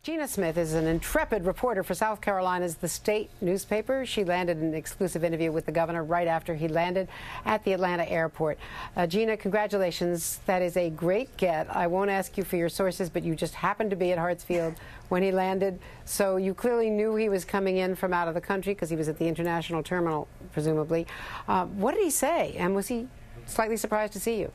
Gina Smith is an intrepid reporter for South Carolina's The State newspaper. She landed an exclusive interview with the governor right after he landed at the Atlanta airport. Gina, congratulations. That is a great get. I won't ask you for your sources, but you just happened to be at Hartsfield when he landed. So you clearly knew he was coming in from out of the country because he was at the international terminal, presumably. What did he say? And was he slightly surprised to see you?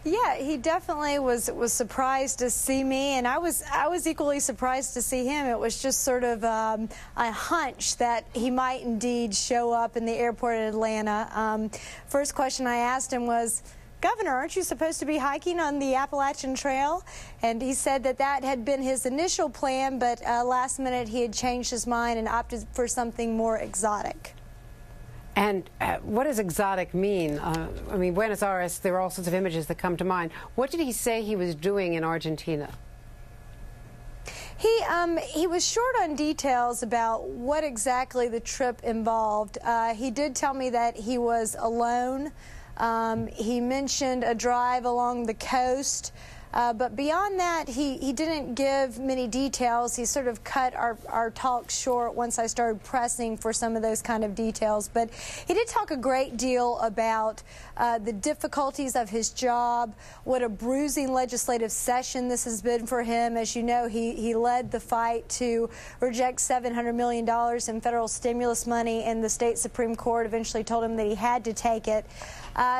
Yeah, he definitely was surprised to see me, and I was equally surprised to see him. It was just sort of a hunch that he might indeed show up in the airport in Atlanta. First question I asked him was, "Governor, aren't you supposed to be hiking on the Appalachian Trail?" And he said that had been his initial plan, but last minute he had changed his mind and opted for something more exotic. And what does exotic mean? I mean, Buenos Aires, there are all sorts of images that come to mind. What did he say he was doing in Argentina? He was short on details about what exactly the trip involved. He did tell me that he was alone. He mentioned a drive along the coast. But beyond that, he didn't give many details. He sort of cut our talk short once I started pressing for some of those kind of details. But he did talk a great deal about the difficulties of his job, what a bruising legislative session this has been for him. As you know, he led the fight to reject $700 million in federal stimulus money, and the state Supreme Court eventually told him that he had to take it.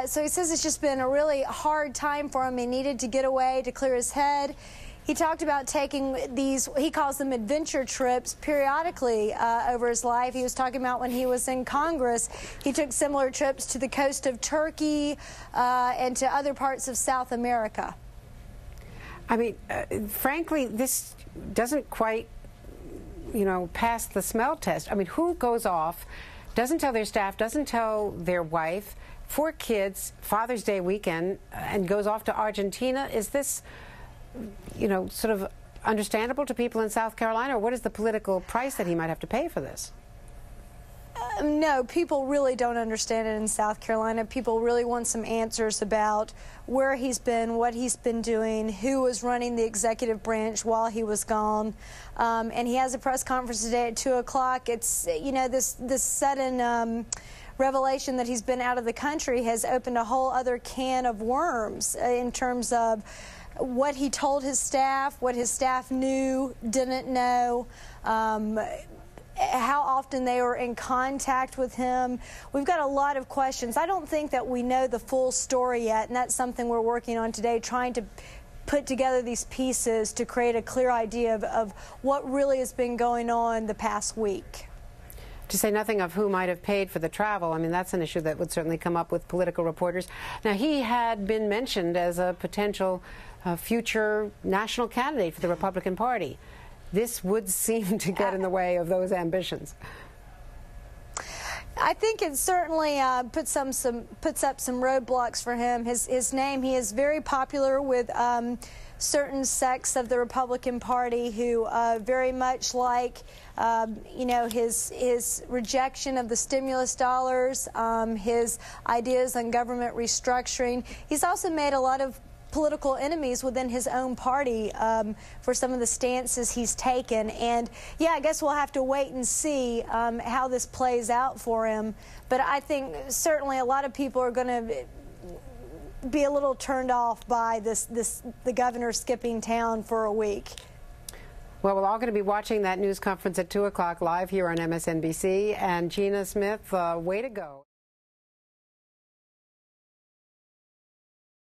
So he says it's just been a really hard time for him. He needed to get away to clear his head. He talked about taking these, he calls them adventure trips, periodically over his life. He was talking about when he was in Congress, he took similar trips to the coast of Turkey and to other parts of South America. I mean, frankly, this doesn't quite, pass the smell test. I mean, who goes off, doesn't tell their staff, doesn't tell their wife, 4 kids, Father's Day weekend, and goes off to Argentina? Is this, sort of understandable to people in South Carolina, or what is the political price that he might have to pay for this? No, people really don't understand it in South Carolina. People really want some answers about where he's been, what he's been doing, who was running the executive branch while he was gone. And he has a press conference today at 2 o'clock. It's, this sudden revelation that he's been out of the country has opened a whole other can of worms in terms of what he told his staff, what his staff knew, didn't know, how often they were in contact with him. We've got a lot of questions. I don't think that we know the full story yet, and that's something we're working on today, trying to put together these pieces to create a clear idea of what really has been going on the past week. To say nothing of who might have paid for the travel. I mean, that's an issue that would certainly come up with political reporters. Now, he had been mentioned as a potential future national candidate for the Republican Party. This would seem to get in the way of those ambitions. I think it certainly puts up some roadblocks for him. His name, he is very popular with certain sects of the Republican Party who very much like, his rejection of the stimulus dollars, his ideas on government restructuring. He's also made a lot of political enemies within his own party for some of the stances he's taken. And yeah, I guess we'll have to wait and see how this plays out for him. But I think certainly a lot of people are going to be a little turned off by the governor skipping town for a week. Well, we're all going to be watching that news conference at 2 o'clock live here on MSNBC. And Gina Smith, way to go.